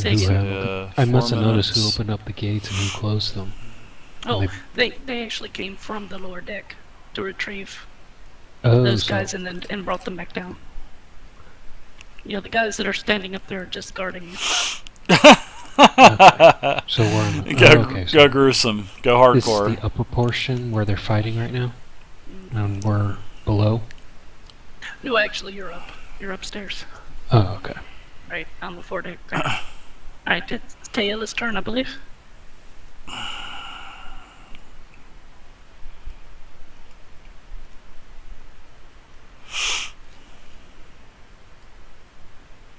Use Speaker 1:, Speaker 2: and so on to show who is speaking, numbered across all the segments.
Speaker 1: Who I must have noticed who
Speaker 2: minutes.
Speaker 1: opened up the gates and who closed them.
Speaker 3: Oh, they actually came from the lower deck to retrieve those guys and brought them back down. You know, the guys that are standing up there are just guarding you.
Speaker 1: Okay. So we're in
Speaker 2: Go gruesome. Go hardcore.
Speaker 1: This is the upper portion where they're fighting right now? And we're below?
Speaker 3: No, actually, you're up. You're upstairs.
Speaker 1: Oh, okay.
Speaker 3: Right, on the foredeck. Alright, it's Taylor's turn, I believe.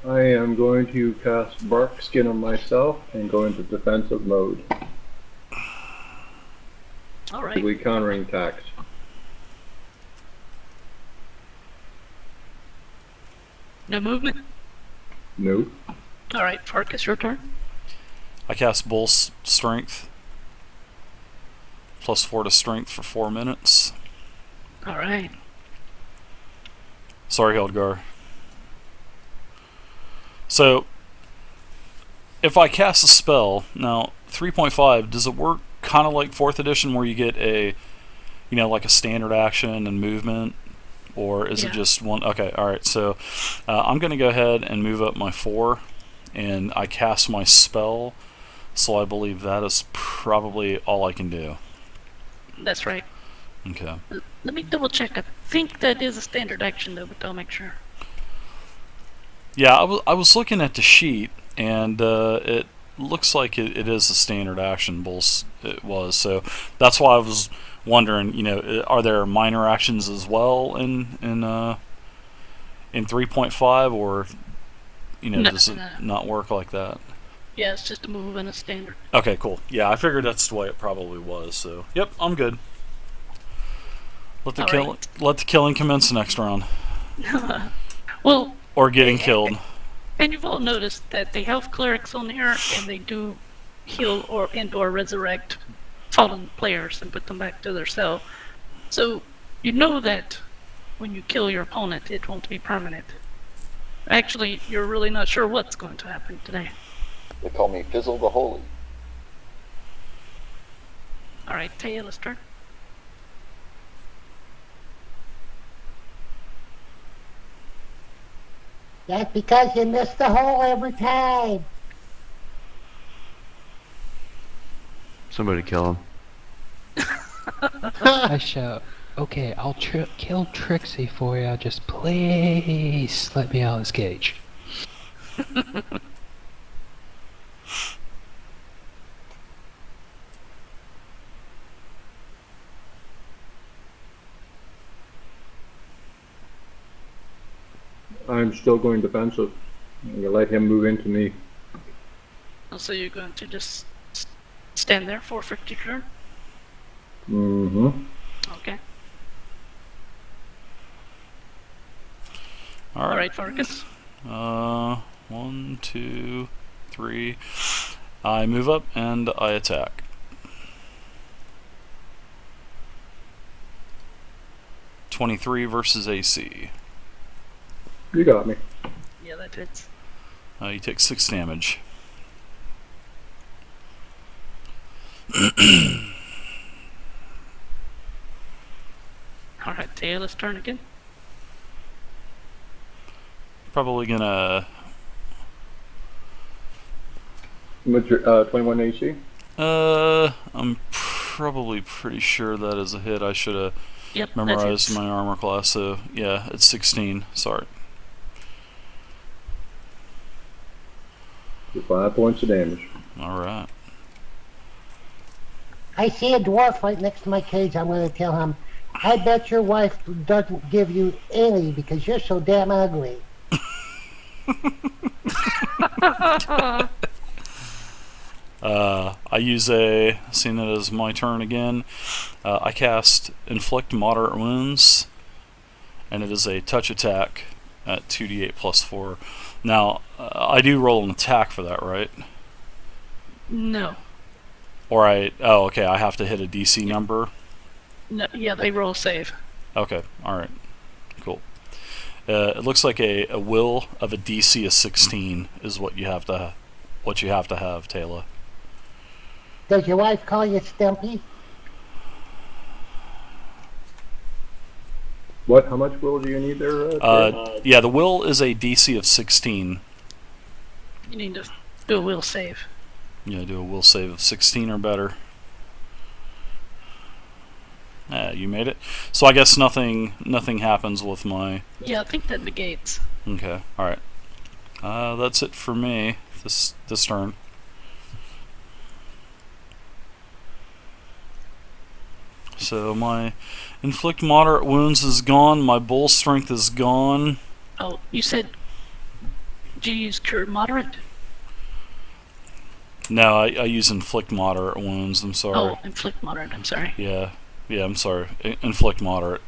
Speaker 4: I am going to cast Bark Skin on myself and go into defensive mode.
Speaker 3: Alright.
Speaker 4: Actively countering attacks.
Speaker 3: No movement?
Speaker 4: No.
Speaker 3: Alright, Farkas, your turn.
Speaker 2: I cast Bull Strength. +4 to Strength for 4 minutes.
Speaker 3: Alright.
Speaker 2: Sorry, Hildgar. So, if I cast a spell, now 3.5, does it work kind of like 4th edition where you get a, you know, like a standard action and movement? Or is it just one? Okay, alright, so I'm going to go ahead and move up my 4, and I cast my spell, so I believe that is probably all I can do.
Speaker 3: That's right.
Speaker 2: Okay.
Speaker 3: Let me double check. I think that is a standard action though, but I'll make sure.
Speaker 2: Yeah, I was looking at the sheet, and it looks like it is a standard action. It was, so that's why I was wondering. You know, are there minor actions as well in 3.5, or you know, does it not work like that?
Speaker 3: Yeah, it's just a move and a standard.
Speaker 2: Okay, cool. Yeah, I figured that's the way it probably was. So, yep, I'm good. Let the killing commence next round.
Speaker 3: Well.
Speaker 2: Or getting killed.
Speaker 3: And you've all noticed that they have clerics on here, and they do heal or resurrect fallen players and put them back to their cell. So you know that when you kill your opponent, it won't be permanent. Actually, you're really not sure what's going to happen today.
Speaker 5: They call me Fizzle the Holy.
Speaker 3: Alright, Taylor's turn.
Speaker 6: That's because you miss the hole every time.
Speaker 7: Somebody kill him.
Speaker 1: I shout, okay, I'll kill Trixie for you, just please let me out of this cage.
Speaker 4: I'm still going defensive. I'm going to let him move into me.
Speaker 3: So you're going to just stand there for 50 turn?
Speaker 4: Mm-hmm.
Speaker 3: Okay.
Speaker 2: Alright,
Speaker 3: Farkas.
Speaker 2: 1, 2, 3. I move up and I attack. .23 versus AC.
Speaker 4: You got me.
Speaker 3: Yeah, that hits.
Speaker 2: You take 6 damage.
Speaker 3: Alright, Taylor's turn again.
Speaker 2: Probably gonna...
Speaker 4: What's your 21 AC?
Speaker 2: I'm probably pretty sure that is a hit. I should have memorized my armor class, so yeah, it's 16. Sorry.
Speaker 4: 5 points of damage.
Speaker 2: Alright.
Speaker 6: I see a dwarf right next to my cage. I'm going to tell him, I bet your wife doesn't give you any because you're so damn ugly.
Speaker 2: I use seeing it as my turn again, I cast Inflict Moderate Wounds, and it is a touch attack at 2d8 plus 4. Now, I do roll an attack for that, right?
Speaker 3: No.
Speaker 2: Or oh, okay, I have to hit a DC number?
Speaker 3: No, yeah, they roll save.
Speaker 2: Okay, alright, cool. It looks like a will of a DC of 16 is what you have to what you have to have, Taylor.
Speaker 6: Does your wife call you Stumpy?
Speaker 4: What? How much will do you need there?
Speaker 2: Yeah, the will is a DC of 16.
Speaker 3: You need to do a will save.
Speaker 2: Yeah, do a will save of 16 or better. You made it. So I guess nothing happens with my...
Speaker 3: Yeah, I think that negates.
Speaker 2: Okay, alright. That's it for me this turn. So my inflict moderate wounds is gone, my bull strength is gone.
Speaker 3: Oh, you said, do you use cure moderate?
Speaker 2: No, I use inflict moderate wounds, I'm sorry.
Speaker 3: Oh, inflict moderate, I'm sorry.
Speaker 2: Yeah, I'm sorry. Inflict moderate.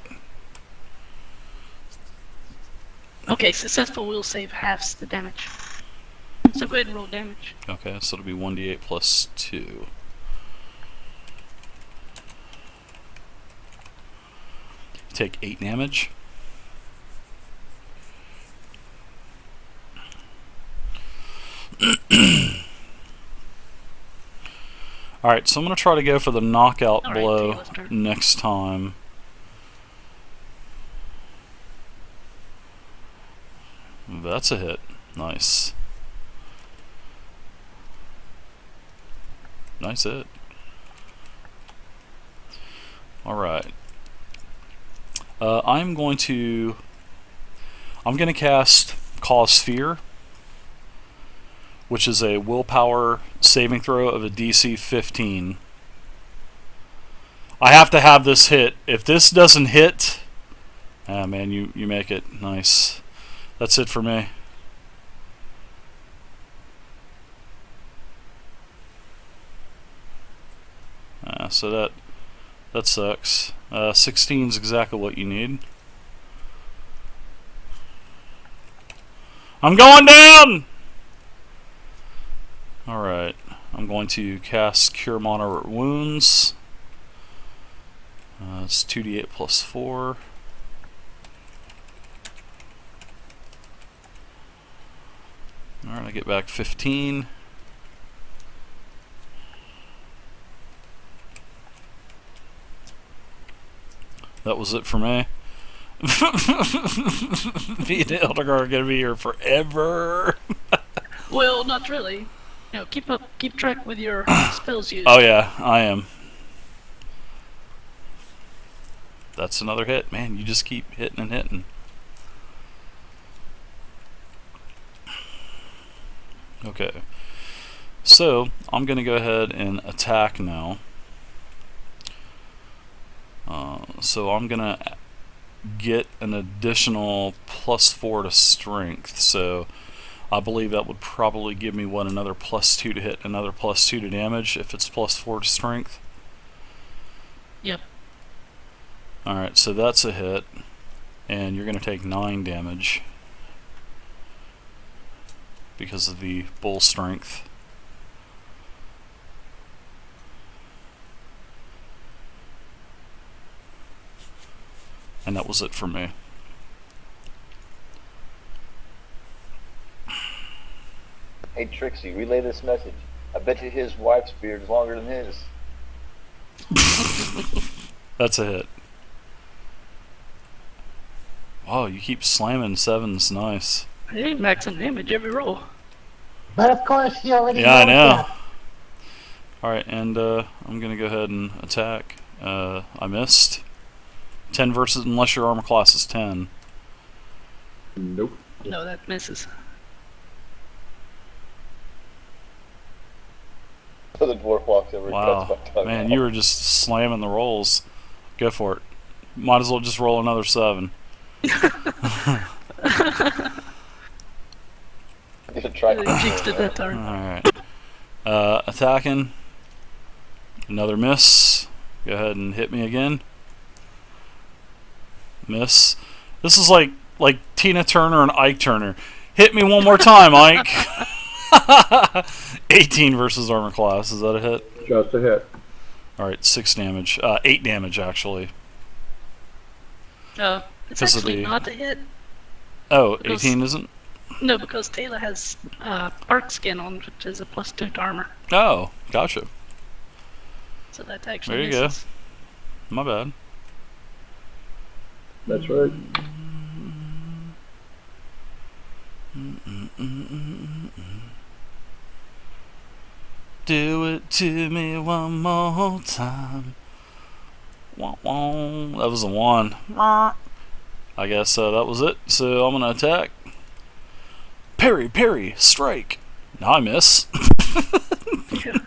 Speaker 3: Okay, successful will save halves the damage. So go ahead and roll damage.
Speaker 2: Okay, so it'll be 1d8 plus 2. Take 8 damage. Alright, so I'm going to try to go for the knockout
Speaker 3: All right,
Speaker 2: blow
Speaker 3: Taylor's turn.
Speaker 2: next time. That's a hit. Nice. Nice hit. Alright. I'm going to cast Cause Fear, which is a willpower saving throw of a DC 15. I have to have this hit. If this doesn't hit, ah man, you make it. Nice. That's it for me. So that sucks. 16 is exactly what you need. I'm going down! Alright, I'm going to cast Cure Moderate Wounds. It's 2d8 plus 4. Alright, I get back 15. That was it for me. Me and Hildgar are going to be here forever.
Speaker 3: Well, not really. No, keep track with your spells used.
Speaker 2: Oh yeah, I am. That's another hit. Man, you just keep hitting and hitting. Okay. So, I'm going to go ahead and attack now. So I'm going to get an additional +4 to strength. So I believe that would probably give me, what, another +2 to hit, another +2 to damage if it's +4 to strength.
Speaker 3: Yep.
Speaker 2: Alright, so that's a hit. And you're going to take 9 damage because of the bull strength. And that was it for me.
Speaker 5: Hey Trixie, relay this message. I bet you his wife's beard is longer than his.
Speaker 2: That's a hit. Oh, you keep slamming 7s. Nice.
Speaker 3: Hey, maxing damage every roll.
Speaker 6: But of course, you already
Speaker 2: Yeah, I know.
Speaker 6: that.
Speaker 2: Alright, and I'm going to go ahead and attack. I missed. 10 versus, unless your armor class is 10.
Speaker 4: Nope.
Speaker 3: No, that misses.
Speaker 5: So the dwarf walks over and
Speaker 2: Wow.
Speaker 5: cuts my tongue
Speaker 2: Man,
Speaker 5: off.
Speaker 2: you were just slamming the rolls. Go for it. Might as well just roll another 7.
Speaker 5: You should try
Speaker 3: Really jinxed it that turn.
Speaker 2: Alright. Attacking. Another miss. Go ahead and hit me again. Miss. This is like Tina Turner and Ike Turner. Hit me one more time, Ike. 18 versus armor class. Is that a hit?
Speaker 4: Just a hit.
Speaker 2: Alright, 6 damage. 8 damage, actually.
Speaker 3: It's
Speaker 2: Because of
Speaker 3: actually
Speaker 2: the-
Speaker 3: not a hit.
Speaker 2: Oh,
Speaker 3: Because-
Speaker 2: 18 isn't?
Speaker 3: No, because Taylor has bark skin on, which is a +2 to armor.
Speaker 2: Oh, gotcha.
Speaker 3: So that actually
Speaker 2: There you go.
Speaker 3: misses.
Speaker 2: My bad.
Speaker 4: That's right.
Speaker 2: Do it to me one more time. Wah, wah. That was a 1. I guess that was it. So I'm gonna attack. Parry, parry, strike. Now I miss.
Speaker 3: Yeah.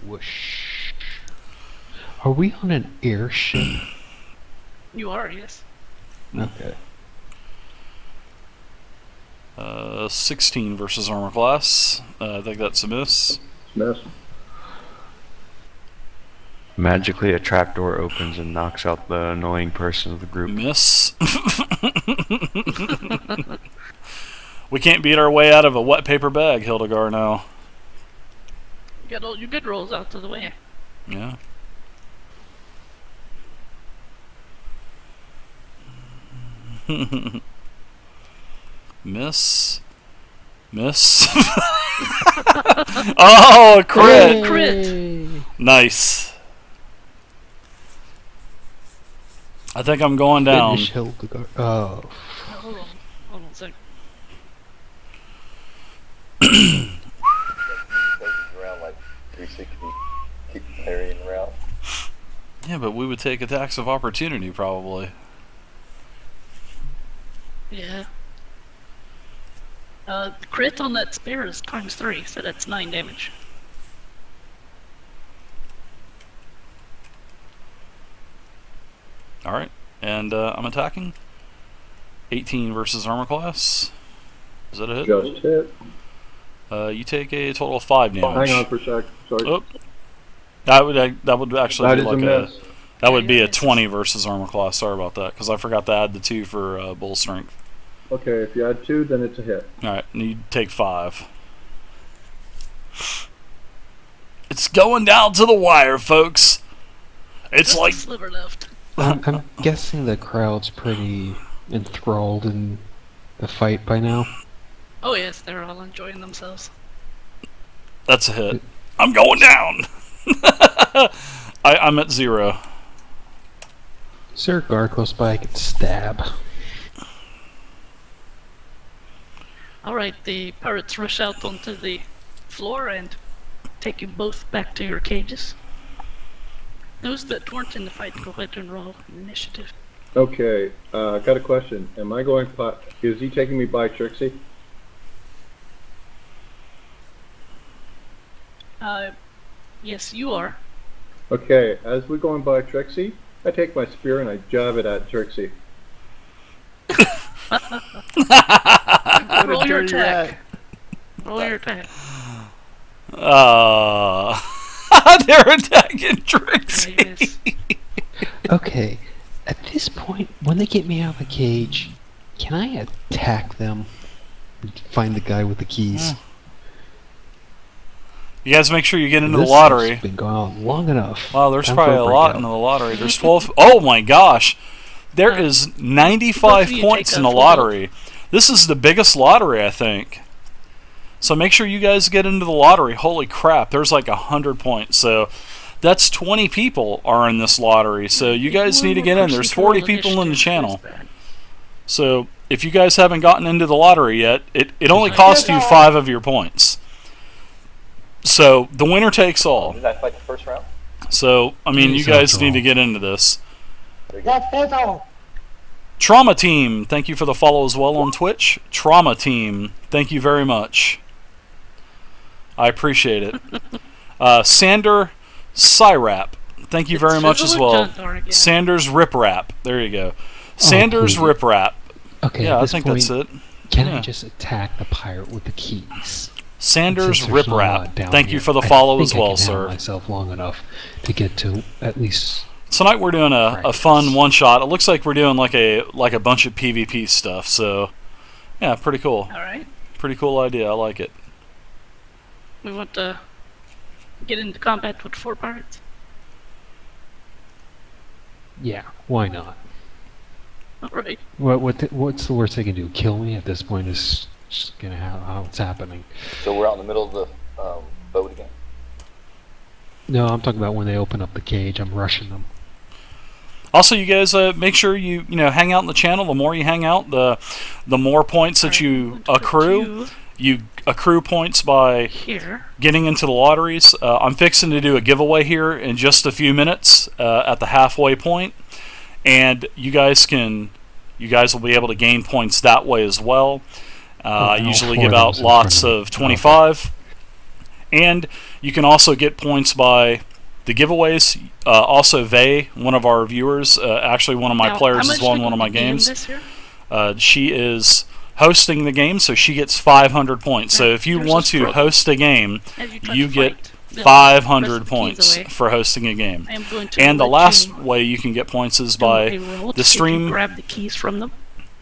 Speaker 1: Whoosh. Are we on an airship?
Speaker 3: You are, yes.
Speaker 1: Okay.
Speaker 2: 16 versus armor class. I think that's a miss.
Speaker 4: Miss.
Speaker 7: Magically, a trapdoor opens and knocks out the annoying person of the group.
Speaker 2: Miss. We can't beat our way out of a wet paper bag, Hildgar, now.
Speaker 3: Get all your good rolls out of the way.
Speaker 2: Yeah. Miss. Miss. Oh, a crit!
Speaker 3: Crit.
Speaker 2: Nice. I think I'm going down.
Speaker 1: Finish Hildgar. Oh.
Speaker 3: Oh, hold on. Hold on a sec.
Speaker 5: Around like 360, keep parrying around.
Speaker 2: Yeah, but we would take attacks of opportunity, probably.
Speaker 3: Yeah. The crit on that spear is ×3, so that's 9 damage.
Speaker 2: Alright, and I'm attacking. 18 versus armor class. Is that a hit?
Speaker 4: Just hit.
Speaker 2: You take a total of 5 damage.
Speaker 4: Hang on for a sec. Sorry.
Speaker 2: Oh. That would actually
Speaker 4: That
Speaker 2: be
Speaker 4: is
Speaker 2: like
Speaker 4: a miss.
Speaker 2: that would be a
Speaker 3: Yeah,
Speaker 2: 20 versus armor class. Sorry about that, because I forgot to add the 2 for bull strength.
Speaker 4: Okay, if you add 2, then it's a hit.
Speaker 2: Alright, and you take 5. It's going down to the wire, folks. It's
Speaker 3: Just
Speaker 2: like
Speaker 3: a sliver left.
Speaker 1: I'm guessing the crowd's pretty enthralled in the fight by now.
Speaker 3: Oh yes, they're all enjoying themselves.
Speaker 2: that's a hit. I'm going down. I'm at 0.
Speaker 1: Is there a guard close by I can stab?
Speaker 3: Alright, the pirates rush out onto the floor and take you both back to your cages. Those that weren't in the fight, go ahead and roll initiative.
Speaker 4: Okay, got a question. Am I going is he taking me by Trixie?
Speaker 3: Yes, you are.
Speaker 4: Okay, as we're going by Trixie, I take my spear and I jab it at Trixie.
Speaker 3: Roll your attack. Roll your attack.
Speaker 2: They're attacking Trixie.
Speaker 3: Yes.
Speaker 1: Okay, at this point, when they get me out of the cage, can I attack them and find the guy with the keys?
Speaker 2: You guys make sure you get into
Speaker 1: This
Speaker 2: the lottery.
Speaker 1: has been going on long enough.
Speaker 2: Wow, there's
Speaker 1: Time for
Speaker 2: probably a lot
Speaker 1: breakout.
Speaker 2: into the lottery. There's 12. Oh my gosh. There is 95
Speaker 3: both of you
Speaker 2: points
Speaker 3: take
Speaker 2: in
Speaker 3: a
Speaker 2: the
Speaker 3: full
Speaker 2: lottery. This is the biggest lottery, I think. So make sure you guys get into the lottery. Holy crap, there's like 100 points. So that's 20 people are in this lottery. So you guys need to get in. There's 40 people in the channel. So if you guys haven't gotten into the lottery yet, it only costs you 5 of your points. So the winner takes all.
Speaker 5: Did I fight the first round?
Speaker 2: So, I mean, you
Speaker 1: Please
Speaker 2: guys
Speaker 1: don't
Speaker 2: need to
Speaker 1: all.
Speaker 2: get into this.
Speaker 6: That's fizzle.
Speaker 2: Trauma Team, thank you for the follow as well on Twitch. Trauma Team, thank you very much. I appreciate it. Sander Syrap, thank you very much as well. Sanders Riprap, there you go. Sanders
Speaker 1: please.
Speaker 2: Riprap.
Speaker 1: Okay,
Speaker 2: Yeah,
Speaker 1: at
Speaker 2: I
Speaker 1: this
Speaker 2: think
Speaker 1: point,
Speaker 2: that's it.
Speaker 1: can
Speaker 2: Yeah.
Speaker 1: I just attack the pirate with the keys?
Speaker 2: Sanders
Speaker 1: Since there's not a lot
Speaker 2: Riprap,
Speaker 1: down
Speaker 2: thank
Speaker 1: here,
Speaker 2: you for the
Speaker 1: I
Speaker 2: follow
Speaker 1: think
Speaker 2: as
Speaker 1: I
Speaker 2: well,
Speaker 1: can handle
Speaker 2: sir.
Speaker 1: myself long enough to get to at least.
Speaker 2: Tonight we're doing a
Speaker 1: Practice.
Speaker 2: fun one shot. It looks like we're doing like a bunch of PvP stuff. So, yeah, pretty cool.
Speaker 3: Alright.
Speaker 2: Pretty cool idea. I like it.
Speaker 3: We want to get into combat with 4 pirates.
Speaker 1: Yeah, why not?
Speaker 3: Alright.
Speaker 1: What's the worst they can do? Kill me at this point is just gonna how it's happening.
Speaker 5: So we're out in the middle of the boat again.
Speaker 1: No, I'm talking about when they open up the cage. I'm rushing them.
Speaker 2: Also, you guys make sure you hang out in the channel. The more you hang out, the more points that you accrue. You accrue points by
Speaker 3: Here.
Speaker 2: getting into the lotteries. I'm fixing to do a giveaway here in just a few minutes at the halfway point, and you guys will be able to gain points that way as well. I usually give out lots of 25, and you can also get points by the giveaways. Also, Vey, one of our viewers, actually one of my players, has won one of my games. She is hosting the game, so she gets 500 points. So if you want to host a game, you get 500 points for hosting a game. And the last way you can get points is by the stream.
Speaker 3: Grab the keys from them.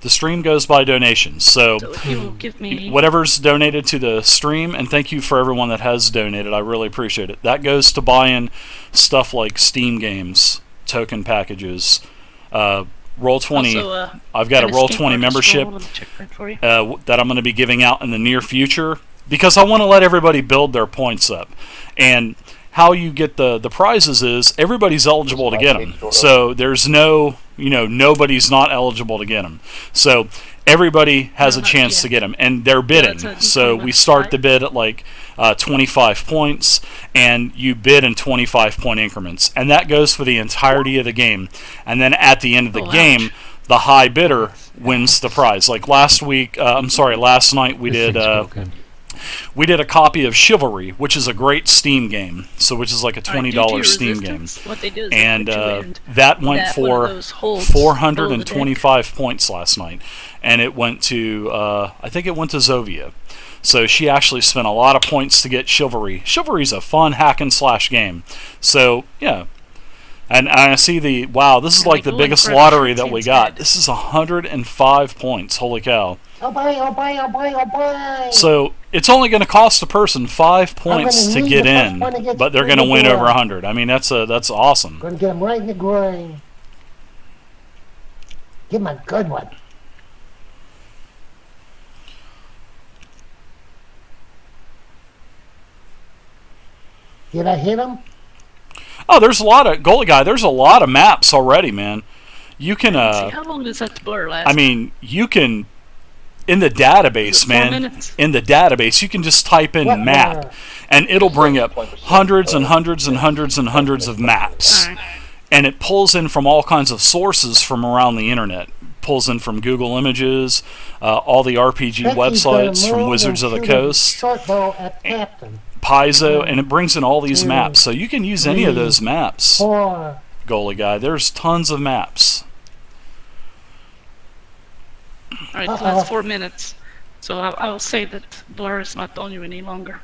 Speaker 2: The stream goes by donations. So
Speaker 3: if you will give me
Speaker 2: whatever's donated to the stream, and thank you for everyone that has donated. I really appreciate it. That goes to buying stuff like Steam games, token packages, Roll20.
Speaker 3: Also,
Speaker 2: I've got a Roll20 membership that I'm going to be giving out in the near future because I want to let everybody build their points up. And how you get the prizes is everybody's eligible to get them. So there's nobody's not eligible to get them. So everybody has a chance to get them, and they're bidding. So we start the bid at like 25 points, and you bid in 25-point increments, and that goes for the entirety of the game. And then at the end of the game, the high bidder wins the prize. Like last night we did. We did a copy of Chivalry, which is a great Steam game, which is like a $20 Steam game, and that went for 425 points last night, and it went to I think it went to Zovya. So she actually spent a lot of points to get Chivalry. Chivalry's a fun hack and slash game. So yeah. And I see wow, this is like the biggest lottery that we got. This is 105 points. Holy cow.
Speaker 6: Oh boy, oh boy, oh boy, oh boy.
Speaker 2: So it's only going to cost a person 5 points to get in, but they're going to win over 100. I mean, that's awesome.
Speaker 6: Gonna get him right in the groin. Give him a good one. Did I hit him?
Speaker 2: Oh, there's a lot of goalie guy. There's a lot of maps already, man. You can.
Speaker 3: How long does that blur last?
Speaker 2: I mean, you can. In the database, man. In the database, you can just type in map, and it'll bring up hundreds and hundreds and hundreds and hundreds of maps, and it pulls in from all kinds of sources from around the internet. Pulls in from Google Images, all the RPG websites, from Wizards of the Coast, Paizo, and it brings in all these maps. So you can use any of those maps, goalie guy. There's tons of maps.
Speaker 3: Alright, so that's 4 minutes. So I'll say that blur is not on you any longer.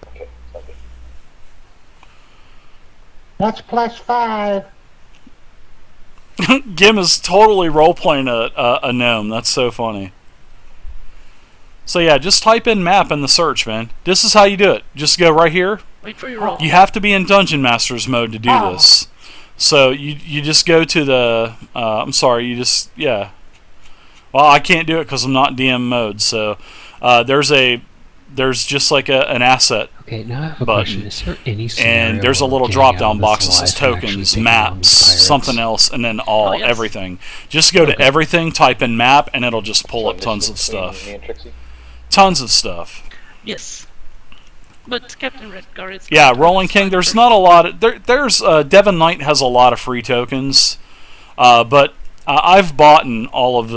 Speaker 5: Okay, okay.
Speaker 6: That's +5.
Speaker 2: Gim is totally role-playing a gnome. That's so funny. So yeah, just type in map in the search, man. This is how you do it. Just go right here.
Speaker 3: Wait for your roll.
Speaker 2: You have to be in Dungeon Masters mode to do this. So you just go to the... yeah. Well, I can't do it because I'm not DM mode. So there's just like an asset.
Speaker 1: Okay, now I have a
Speaker 2: button.
Speaker 1: question. Is there any scenario
Speaker 2: And there's a little
Speaker 1: where
Speaker 2: drop-down
Speaker 1: getting out
Speaker 2: box
Speaker 1: of
Speaker 2: that
Speaker 1: this
Speaker 2: says
Speaker 1: life and actually
Speaker 2: tokens,
Speaker 1: taking on
Speaker 2: maps,
Speaker 1: these pirates?
Speaker 2: something else, and then
Speaker 3: yes.
Speaker 2: everything. Just go to everything, type in map, and it'll just pull up tons of stuff. Tons of stuff.
Speaker 3: Yes. But Captain Redgar is...
Speaker 2: Yeah, Rolling King, there's not a lot of... There's Devon Knight has a lot of free tokens, but I've bought all of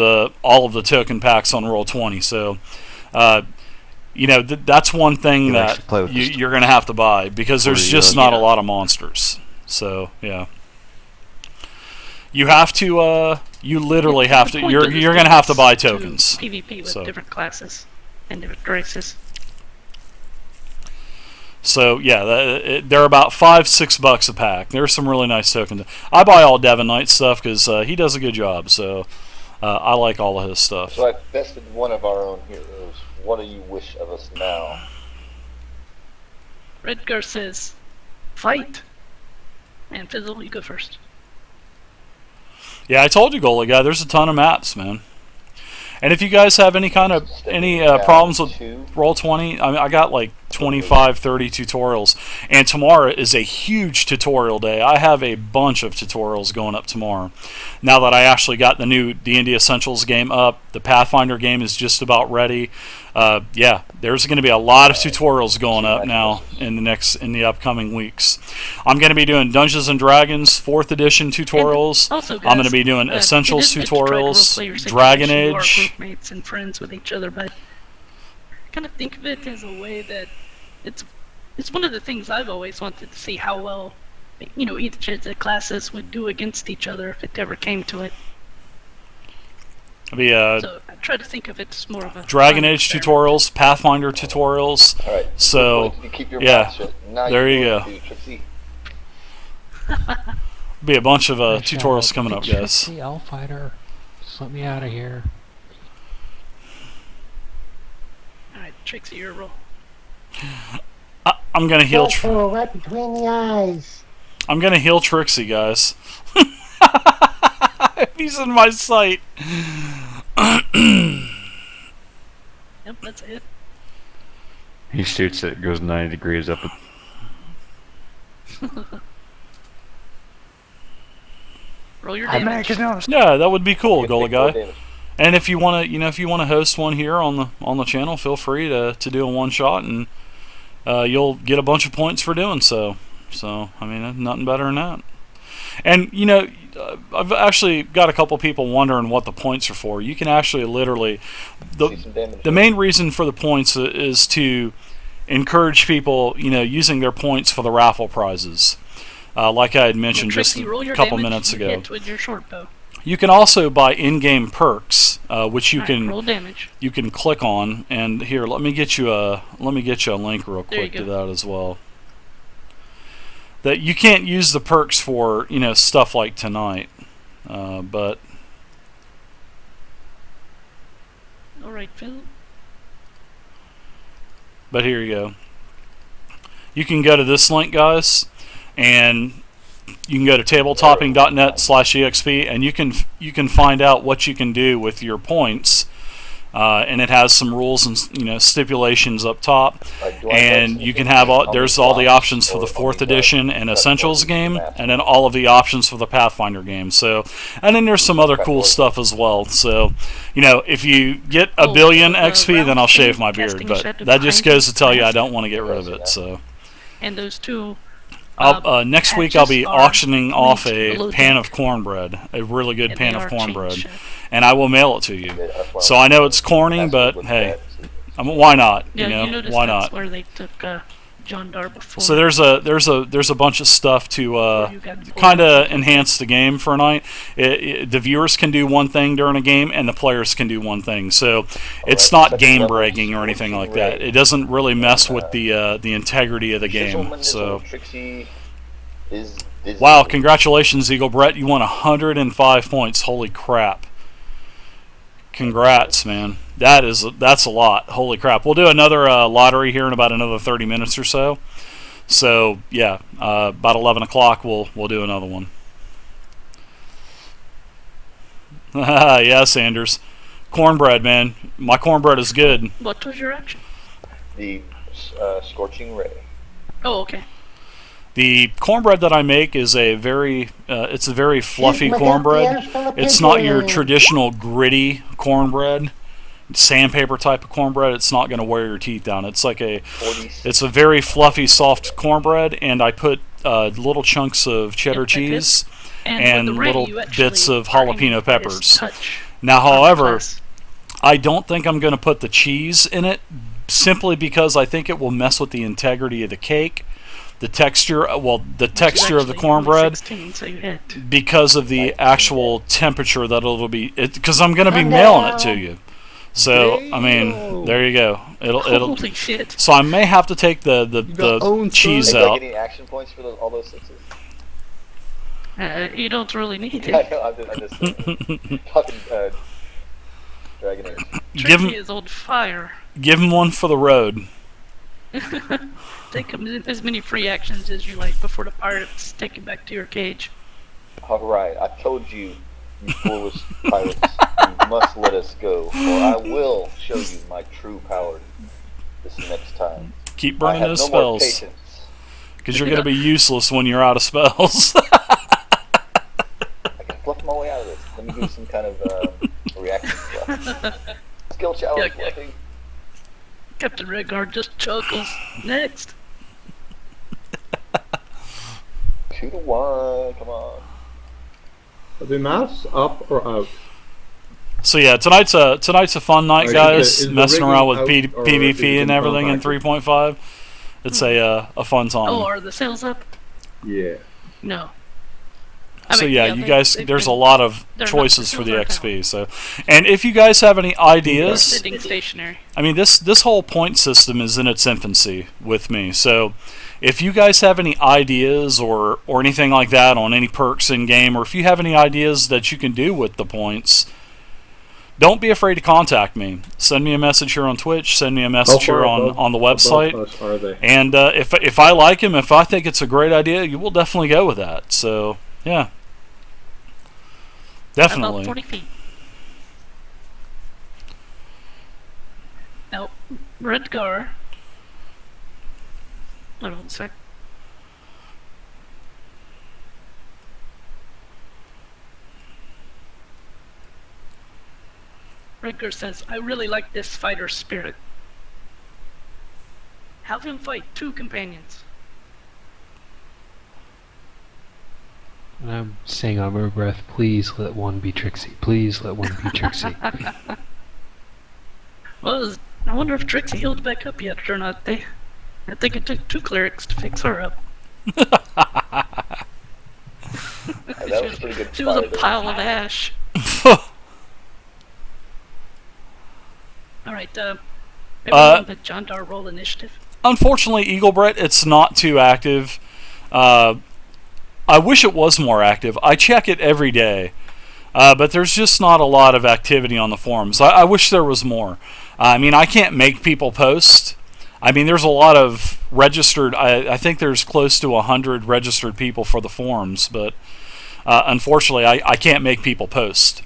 Speaker 2: the token packs on Roll20, so... that's one thing that you're going to have to buy because there's just not a lot of monsters. So yeah, you have to. You literally have to. You're going to have to buy tokens.
Speaker 3: PvP with different classes and different races.
Speaker 2: So yeah, they're about $5-6 a pack. There's some really nice tokens. I buy all Devon Knight stuff because he does a good job. So I like all of his stuff.
Speaker 5: So I bested one of our own heroes. What do you wish of us now?
Speaker 3: Redgar says, fight. And Fizzle, you go first.
Speaker 2: Yeah, I told you, goalie guy. There's a ton of maps, man. And if you guys have any kind of problems with Roll20, I mean, I got like 25, 30 tutorials, and tomorrow is a huge tutorial day. I have a bunch of tutorials going up tomorrow. Now that I actually got the new D&D Essentials game up, the Pathfinder game is just about ready. Yeah, there's going to be a lot of tutorials going up now in the upcoming weeks. I'm going to be doing Dungeons and Dragons 4th edition tutorials.
Speaker 3: Also, guys,
Speaker 2: I'm going to be doing Essentials
Speaker 3: it is good to try to
Speaker 2: tutorials,
Speaker 3: roleplay your
Speaker 2: Dragon
Speaker 3: situation. You are
Speaker 2: Age.
Speaker 3: groupmates and friends with each other, but kind of think of it as a way that it's one of the things I've always wanted to see how well, you know, each of the classes would do against each other if it ever came to it.
Speaker 2: It'll be
Speaker 3: So I try to think of it as more of a
Speaker 2: Dragon
Speaker 3: fun
Speaker 2: Age
Speaker 3: experiment.
Speaker 2: tutorials, Pathfinder tutorials.
Speaker 5: All right.
Speaker 2: So,
Speaker 5: you keep your
Speaker 2: yeah,
Speaker 5: mouth shut. Now
Speaker 2: there you
Speaker 5: go.
Speaker 2: go.
Speaker 5: Trixie.
Speaker 2: Be a bunch of
Speaker 1: I shout
Speaker 2: tutorials
Speaker 1: out,
Speaker 2: coming
Speaker 1: "Hey,
Speaker 2: up, guys.
Speaker 1: Trixie, I'll fight her. Just let me out of here.
Speaker 3: Alright, Trixie, your roll.
Speaker 2: I'm gonna heal.
Speaker 6: Oh, right between the eyes.
Speaker 2: I'm gonna heal Trixie, guys. He's in my sight.
Speaker 3: Yep, that's it.
Speaker 7: He shoots it, goes 90 degrees up.
Speaker 3: Roll your damage.
Speaker 2: Yeah, that would be cool,
Speaker 5: You
Speaker 2: goalie
Speaker 5: take 4
Speaker 2: guy.
Speaker 5: damage.
Speaker 2: And if you wanna, if you wanna host one here on the channel, feel free to do a one shot, and you'll get a bunch of points for doing so. So I mean, nothing better than that. And I've actually got a couple people wondering what the points are for. You can actually literally
Speaker 5: See some damage.
Speaker 2: the main reason for the points is to encourage people, using their points for the raffle prizes. Like I had mentioned just
Speaker 3: Trixie, roll
Speaker 2: a
Speaker 3: your
Speaker 2: couple
Speaker 3: damage
Speaker 2: minutes
Speaker 3: and
Speaker 2: ago.
Speaker 3: hit with your short bow.
Speaker 2: You can also buy in-game perks, which you
Speaker 3: Alright,
Speaker 2: can
Speaker 3: roll damage.
Speaker 2: click on. And here, let me get you a link real
Speaker 3: There you
Speaker 2: quick to
Speaker 3: go.
Speaker 2: that as well. That you can't use the perks for stuff like tonight, but
Speaker 3: Alright, Phil.
Speaker 2: here you go. You can go to this link, guys, and you can go to tabletopping.net/exp, and you can find out what you can do with your points. And it has some rules and stipulations up top, and you can have there's all the options for the 4th edition and Essentials game, and then all of the options for the Pathfinder game. So, and then there's some other cool stuff as well. So, if you get a billion XP, then I'll shave my beard. But that just goes to tell you I don't want to get rid of it. So,
Speaker 3: And those two.
Speaker 2: next week I'll be
Speaker 3: patches are
Speaker 2: auctioning off
Speaker 3: linked
Speaker 2: a
Speaker 3: below
Speaker 2: pan
Speaker 3: deck.
Speaker 2: of cornbread, a really good
Speaker 3: And
Speaker 2: pan
Speaker 3: they
Speaker 2: of
Speaker 3: are
Speaker 2: cornbread,
Speaker 3: changed.
Speaker 2: and I will mail it to you. So I know it's corny, but hey, why not?
Speaker 3: Yeah, you noticed
Speaker 2: Why
Speaker 3: that's
Speaker 2: not?
Speaker 3: where they took John Dar before.
Speaker 2: So there's a bunch of stuff to
Speaker 3: you got pulled
Speaker 2: kind
Speaker 3: up.
Speaker 2: of enhance the game for a night. The viewers can do one thing during a game, and the players can do one thing. So it's not game breaking or anything like that. It doesn't really mess with the integrity of the game. So
Speaker 5: Trixie is
Speaker 2: wow, congratulations, Eagle Brett! You won 105 points. Holy crap! Congrats, man. That's a lot. Holy crap! We'll do another lottery here in about another 30 minutes or so. So yeah, about 11 o'clock we'll do another one. Yeah, Sanders. Cornbread, man. My cornbread is good.
Speaker 3: What was your action?
Speaker 5: the scorching ray.
Speaker 3: Oh, okay.
Speaker 2: The cornbread that I make is it's a very fluffy
Speaker 6: Look out,
Speaker 2: cornbread.
Speaker 6: there's full of
Speaker 2: It's not your
Speaker 6: pickles.
Speaker 2: traditional gritty cornbread, sandpaper type of cornbread. It's not going to wear your teeth down. It's like it's a very fluffy, soft cornbread, and I put little chunks of cheddar
Speaker 3: Yep, I did.
Speaker 2: cheese
Speaker 3: And with
Speaker 2: and
Speaker 3: the ray,
Speaker 2: little
Speaker 3: you actually
Speaker 2: bits of
Speaker 3: are aiming
Speaker 2: jalapeno
Speaker 3: for his
Speaker 2: peppers.
Speaker 3: touch
Speaker 2: Now,
Speaker 3: on the
Speaker 2: however,
Speaker 3: class.
Speaker 2: I don't think I'm going to put the cheese in it, simply because I think it will mess with the integrity of the cake. The texture, the texture of the
Speaker 3: Actually, only
Speaker 2: cornbread,
Speaker 3: 16, so you hit.
Speaker 2: because of the actual temperature that it'll be, because I'm going to be
Speaker 6: Come
Speaker 2: mailing it
Speaker 6: down.
Speaker 2: to you. So I mean, there you go. It'll.
Speaker 3: Holy shit.
Speaker 2: So I may have to take the
Speaker 1: got owned,
Speaker 2: cheese
Speaker 5: Hey, do I
Speaker 2: out.
Speaker 5: get any action points for all those sixes?
Speaker 3: You don't really need
Speaker 5: I
Speaker 3: it.
Speaker 5: know, I'm just talking Dragon Age.
Speaker 2: Give
Speaker 3: Trixie
Speaker 2: him,
Speaker 3: is on fire.
Speaker 2: give him one for the road.
Speaker 3: Take as many free actions as you like before the pirates take you back to your cage.
Speaker 5: Alright, I told you You foolish pirates, you must let us go, or I will show you my true power this next time.
Speaker 2: Keep
Speaker 5: I
Speaker 2: burning
Speaker 5: have
Speaker 2: those
Speaker 5: no more
Speaker 2: spells.
Speaker 5: patience.
Speaker 2: Because you're going to be useless when you're out of spells.
Speaker 5: I can fluff my way out of this. Let me do some kind of reaction fluff. Skill challenge
Speaker 3: Yeah, yeah.
Speaker 5: fluffing.
Speaker 3: Captain Redgar just chuckles. Next.
Speaker 5: 2 to 1, come on.
Speaker 4: Are the masks up or out?
Speaker 2: So yeah, tonight's a fun night,
Speaker 4: Is
Speaker 2: guys.
Speaker 4: the
Speaker 2: Messing
Speaker 4: rigging
Speaker 2: around with
Speaker 4: out, or is
Speaker 2: PvP
Speaker 4: it
Speaker 2: and everything in
Speaker 4: compacted?
Speaker 2: 3.5. It's a fun time.
Speaker 3: Oh, are the sales up?
Speaker 4: Yeah.
Speaker 3: No.
Speaker 2: So yeah, you guys,
Speaker 3: they've
Speaker 2: there's a
Speaker 3: been-
Speaker 2: lot of
Speaker 3: they're not-
Speaker 2: choices for the
Speaker 3: they're
Speaker 2: XP. So, and if you guys have any ideas,
Speaker 3: sitting stationary.
Speaker 2: I mean, this whole point system is in its infancy with me. So, if you guys have any ideas or anything like that on any perks in game, or if you have any ideas that you can do with the points, don't be afraid to contact me. Send me a message here on Twitch. Send me a message here on the website.
Speaker 4: Above us are they?
Speaker 2: And if I like him, if I think it's a great idea, you will definitely go with that. So yeah,
Speaker 3: About
Speaker 2: definitely.
Speaker 3: 40 feet. Now, Redgar. Hold on a sec. Redgar says, I really like this fighter spirit. Have him fight 2 companions.
Speaker 1: And I'm saying under my breath, please let one be Trixie. Please let one be Trixie.
Speaker 3: Well, I wonder if Trixie healed back up yet or not. I think it took 2 clerics to fix her up.
Speaker 5: That was pretty good.
Speaker 3: She was a
Speaker 5: fire there.
Speaker 3: pile of ash. Alright, everyone but John Dar roll initiative.
Speaker 2: Unfortunately, Eaglebrett, it's not too active. I wish it was more active. I check it every day, but there's just not a lot of activity on the forums. I wish there was more. I mean, I can't make people post. I mean, there's a lot of registered. I think there's close to 100 registered people for the forums, but unfortunately, I can't make people post.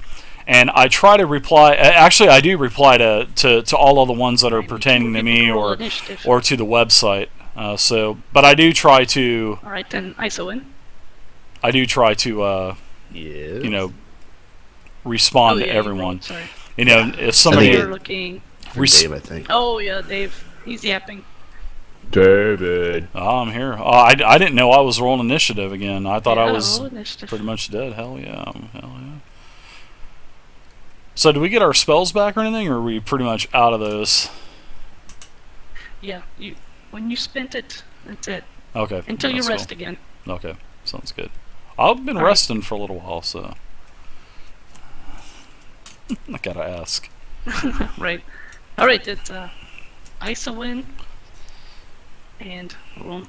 Speaker 2: And I try to reply. Actually, I do reply to all of the ones that are pertaining to me
Speaker 3: Roll
Speaker 2: or
Speaker 3: initiative.
Speaker 2: to the website. But I do try to.
Speaker 3: Alright, then ISO in.
Speaker 2: I do try to.
Speaker 8: Yes.
Speaker 2: You know, respond
Speaker 3: Oh,
Speaker 2: to
Speaker 3: yeah, you
Speaker 2: everyone.
Speaker 3: rolled, sorry.
Speaker 2: You know, if somebody
Speaker 3: You're looking.
Speaker 8: For Dave, I think.
Speaker 3: Oh yeah, Dave. He's yapping.
Speaker 8: David.
Speaker 2: Oh, I'm here. Oh, I didn't know I was rolling initiative again. I thought I
Speaker 3: Yeah,
Speaker 2: was
Speaker 3: roll initiative.
Speaker 2: pretty much dead. Hell yeah. Hell yeah. So, do we get our spells back or anything, or are we pretty much out of those?
Speaker 3: Yeah, when you spent it, that's it.
Speaker 2: Okay.
Speaker 3: Until you
Speaker 2: that's
Speaker 3: rest
Speaker 2: cool.
Speaker 3: again.
Speaker 2: Okay. Sounds good. I've been
Speaker 3: All right.
Speaker 2: resting for a little while, so. I gotta ask.
Speaker 3: Right. Alright, it's ISO in. And roll.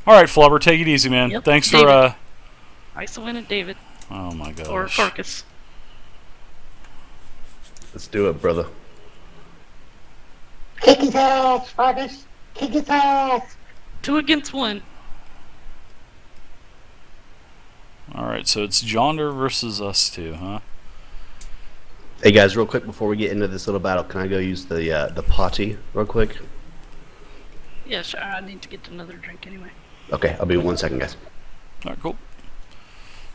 Speaker 2: Alright, Flubber, take it easy, man.
Speaker 3: Yep,
Speaker 2: Thanks for,
Speaker 3: David. ISO in and David.
Speaker 2: Oh my gosh.
Speaker 3: Or Farkas.
Speaker 8: Let's do it, brother.
Speaker 6: Kick his ass, Fargus. Kick his ass.
Speaker 3: 2 against 1.
Speaker 2: Alright, so it's Jonder versus us two, huh?
Speaker 8: Hey guys, real quick before we get into this little battle, can I go use the potty real quick?
Speaker 3: Yeah, sure. I need to get another drink anyway.
Speaker 8: Okay, I'll be 1 second, guys.
Speaker 2: Alright, cool.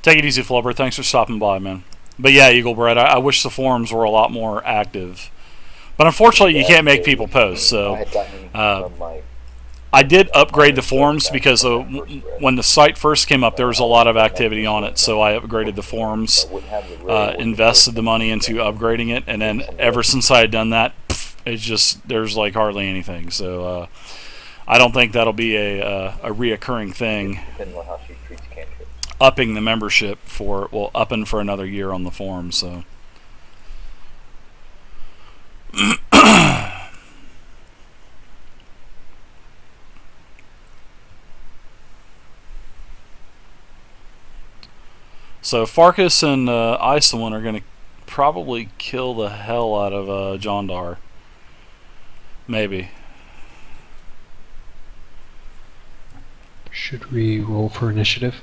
Speaker 2: Take it easy, Flubber. Thanks for stopping by, man. But yeah, Eaglebread, I wish the forums were a lot more active. But unfortunately, you can't make people post, so...
Speaker 5: I had gotten from my
Speaker 2: I did upgrade the forums because when the site first came up, there was a lot of activity on it, so I upgraded the forums, invested the money into upgrading it, and then ever since I had done that, it's just, there's like hardly anything. So I don't think that'll be a reoccurring thing,
Speaker 5: depending on how she treats cantrips.
Speaker 2: upping the membership for, well, upping for another year on the forum, so. So Farkas and Isolin are going to probably kill the hell out of Jondar. Maybe.
Speaker 1: Should we roll for initiative?